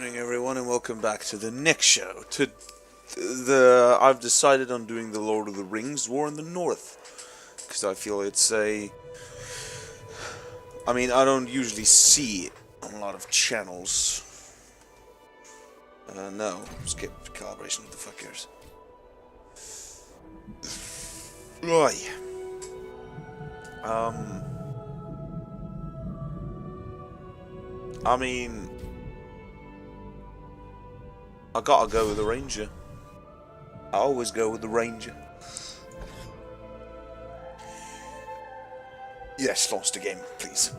evening, everyone, and welcome back to the next show. I've decided on doing the Lord of the Rings War in the North, because I feel it's I don't usually see it on a lot of channels. No, skip calibration. What the fuck cares? Right. I gotta go with the Ranger. I always go with the Ranger. Yes, lost the game, please.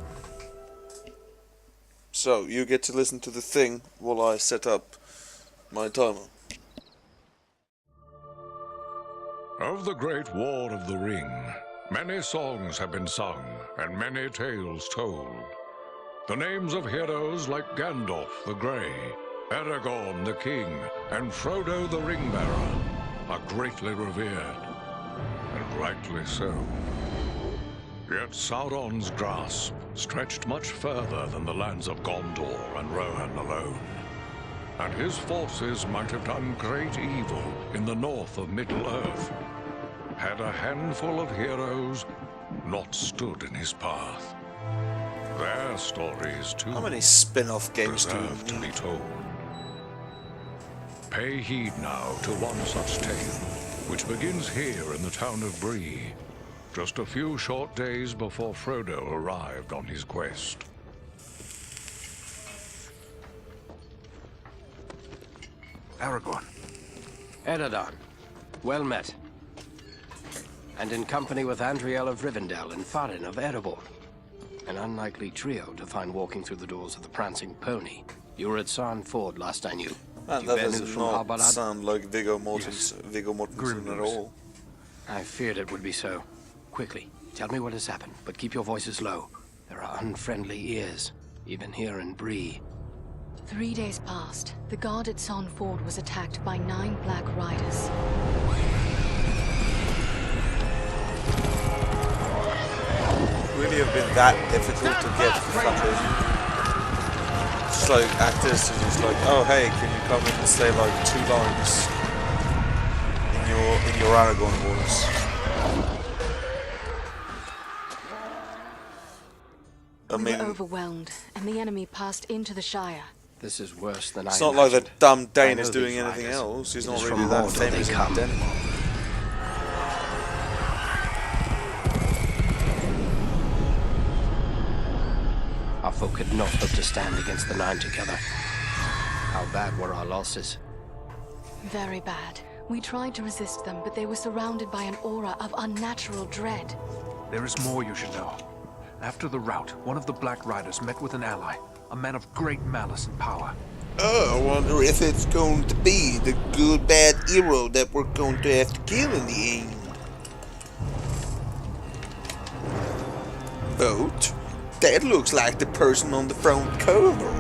So, you get to listen to the thing while I set up my timer. Of the Great War of the Ring, many songs have been sung and many tales told. The names of heroes like Gandalf the Grey, Aragorn the King, and Frodo the Ring-Bearer are greatly revered, and rightly so. Yet Sauron's grasp stretched much further than the lands of Gondor and Rohan alone, and his forces might have done great evil in the north of Middle-earth, had a handful of heroes not stood in his path. Their stories, too, how many spin-off games do deserve to be told. Pay heed now to one such tale, which begins here in the town of Bree, just a few short days before Frodo arrived on his quest. Aragorn. Eredon, well met. And in company with Andriel of Rivendell and Farin of Erebor. An unlikely trio to find walking through the doors of the Prancing Pony. You were at Sarn Ford last I knew. Man, that does not sound like Viggo Mortensen at all. I feared it would be so. Quickly, tell me what has happened, but keep your voices low. There are unfriendly ears, even here in Bree. 3 days passed. The guard at Sarn Ford was attacked by 9 Black Riders. Really have been that difficult to get fucking just like actors to just like, oh hey, can you come in and say like 2 lines in your Aragorn voice? We were overwhelmed, and the enemy passed into the Shire. This is worse than it's I not like the dumb Dane is know doing these anything riders. else. He's It not is really from that Mordor they famous in come. Denmark. Our folk could not hope to stand against the 9 together. How bad were our losses? Very bad. We tried to resist them, but they were surrounded by an aura of unnatural dread. There is more you should know. After the rout, one of the Black Riders met with an ally, a man of great malice and power. Oh, I wonder if it's going to be the good bad hero that we're going to have to kill in the end. Vote. That looks like the person on the front cover.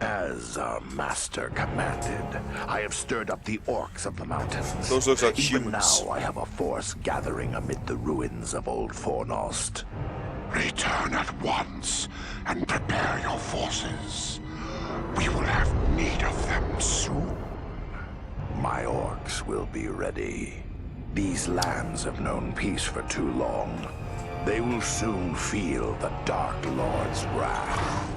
As our master commanded, I have stirred up the orcs of the mountains. Those look like Even humans. now I have a force gathering amid the ruins of old Fornost. Return at once and prepare your forces. We will have need of them soon. My orcs will be ready. These lands have known peace for too long. They will soon feel the Dark Lord's wrath.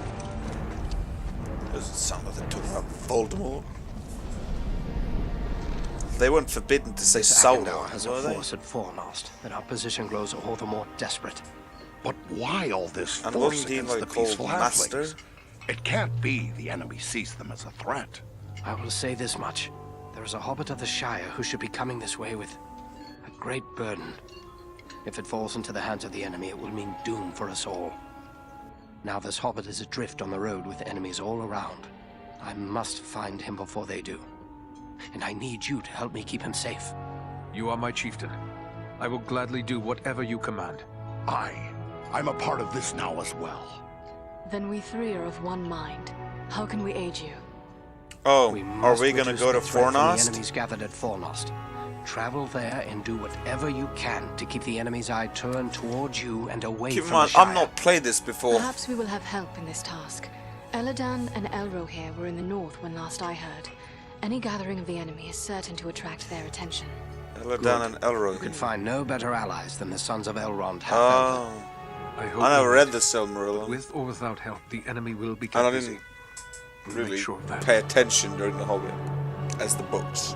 Doesn't sound like they're talking about Voldemort. They weren't forbidden to say Sauron Sauron, has were a they? force at Fornost, and our position grows all the more desperate. But why all this And force wasn't he, against like, the called peaceful Master? halflings? It can't be the enemy sees them as a threat. I will say this much. There is a hobbit of the Shire who should be coming this way with a great burden. If it falls into the hands of the enemy, it will mean doom for us all. Now this hobbit is adrift on the road with enemies all around. I must find him before they do. And I need you to help me keep him safe. You are my chieftain. I will gladly do whatever you command. I'm a part of this now as well. Then we 3 are of one mind. How can we aid you? Oh, We are must we gonna reduce go to the threat from the Fornost? enemies gathered at Fornost. travel there and do whatever you can to keep the enemy's eye turned towards you and away Keep in from the mind, Shire. I've not played this before. Perhaps we will have help in this task. Eladan and Elro here were in the north when last I heard. Any gathering of the enemy is certain to attract their attention. Eladan and Elro. You could find no better allies than the sons of Elrond have. Oh. I hope I never you're read right. the Silmarillion. With or without help, the enemy will be And I busy. didn't We'll really make sure of that. pay attention during the Hobbit as the books.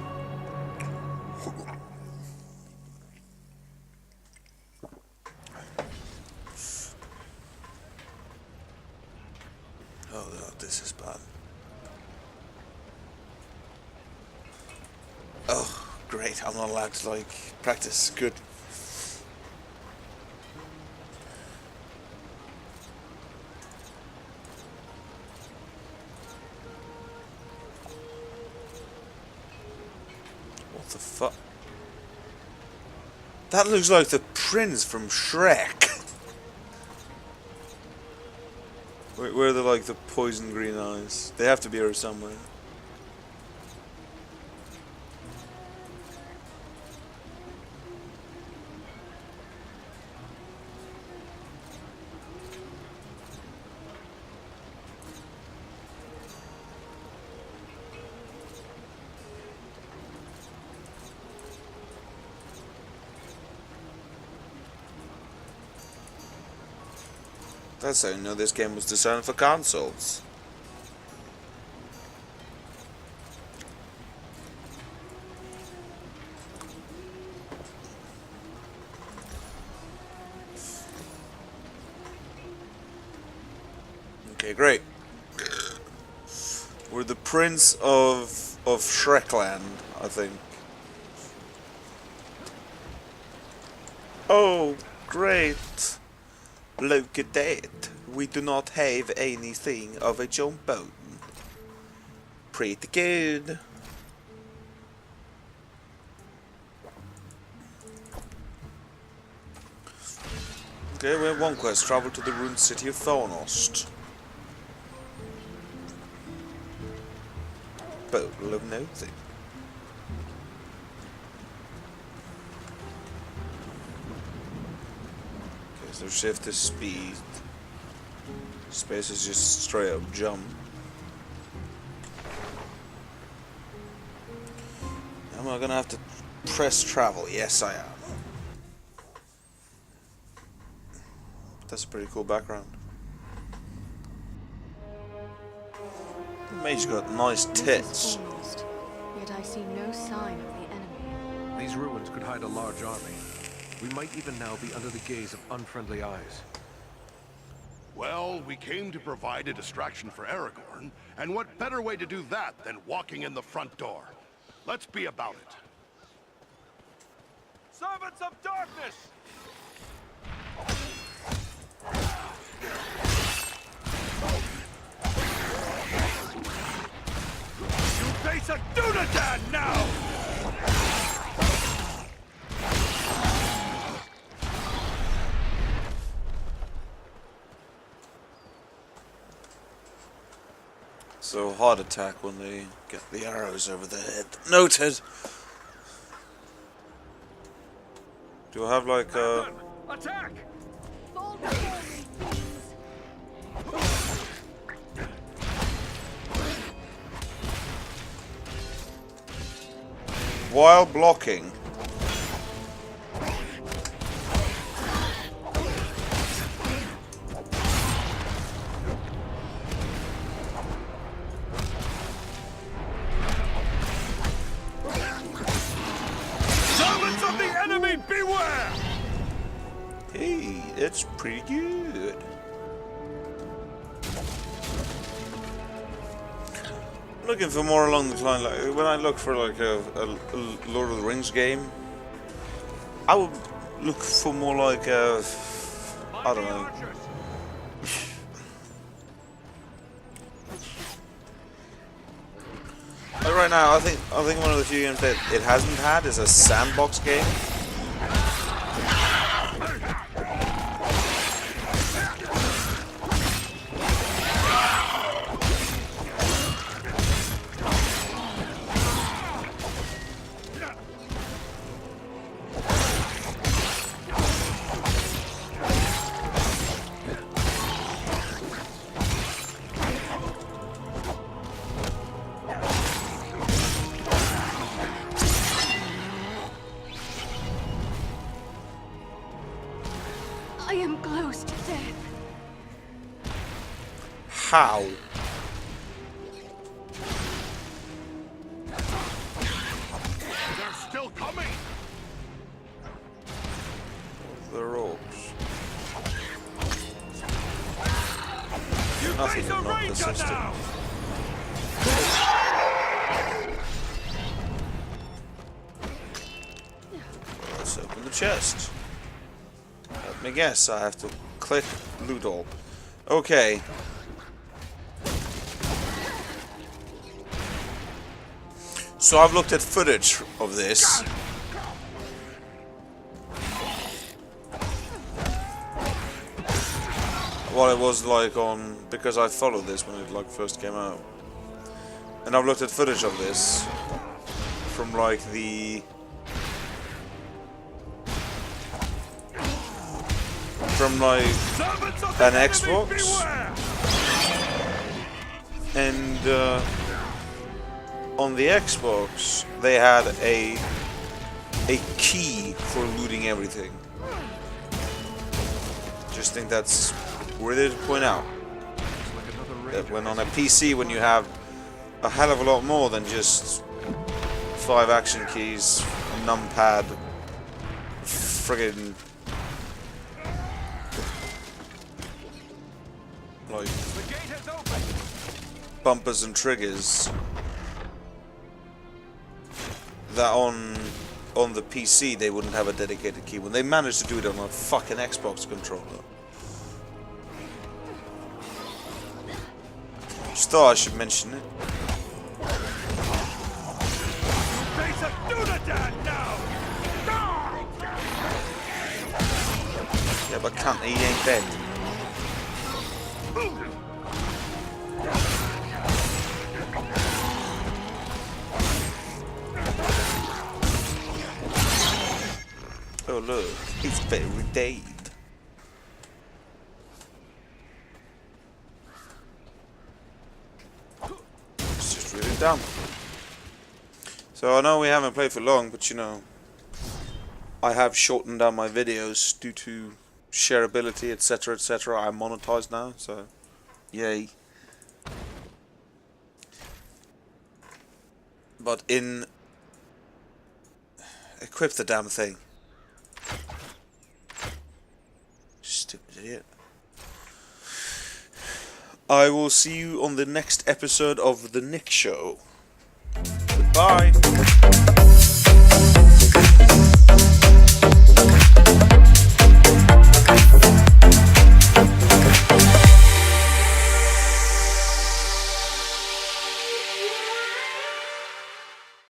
Oh no, this is bad. Oh, great, I'm not allowed to, like, practice. Good. What the fuck? That looks like the prince from Shrek. Where are the, like, the poison green eyes? They have to be here somewhere. That's how you know this game was designed for consoles. Okay, great. We're the prince of Shrekland, I think. Oh, great. Look at that. We do not have anything of a jump button. Pretty good. Okay, we have one quest. Travel to the ruined city of Fornost. Bottle of nothing. Okay, so shift is speed. Space is just straight up jump. Am I gonna have to press travel? Yes, I am. That's a pretty cool background. The mage got nice This is tits. Fornost, yet I see no sign of the enemy. These ruins could hide a large army. We might even now be under the gaze of unfriendly eyes. Well, we came to provide a distraction for Aragorn, and what better way to do that than walking in the front door? Let's be about it. Servants of darkness! You face a Dunedain now! So heart attack when they get the arrows over the head. Noted. Do I have like a... Attack! Fall before me, please. While blocking. Servants of the enemy, beware! Hey, that's pretty good. Looking for more along the line, like when I look for like a Lord of the Rings game, I would look for more like a, I don't know. Like right now, I think one of the few games that it hasn't had is a sandbox game. How? They're still coming! The ropes. You Nothing face a is not ranger persistent. now! Let's open the chest. Let me guess, I have to click loot all. Okay. So I've looked at footage of this. What it was like on, because I followed this when it like first came out. And I've looked at footage of this from like an Xbox, and on the Xbox they had a key for looting everything. Just think that's worthy to point out. That when on a PC, when you have a hell of a lot more than just 5 action keys, a numpad, friggin' like bumpers and triggers, that on the PC they wouldn't have a dedicated key when they managed to do it on a fucking Xbox controller. Just thought I should mention it. Face a Dunadan now! Yeah, but can't he ain't dead. Oh look, he's very dead. It's just really dumb. So I know we haven't played for long, but you know, I have shortened down my videos due to shareability, etc., etc. I'm monetized now, so yay. But equip the damn thing. Stupid idiot. I will see you on the next episode of The Nick Show. Goodbye.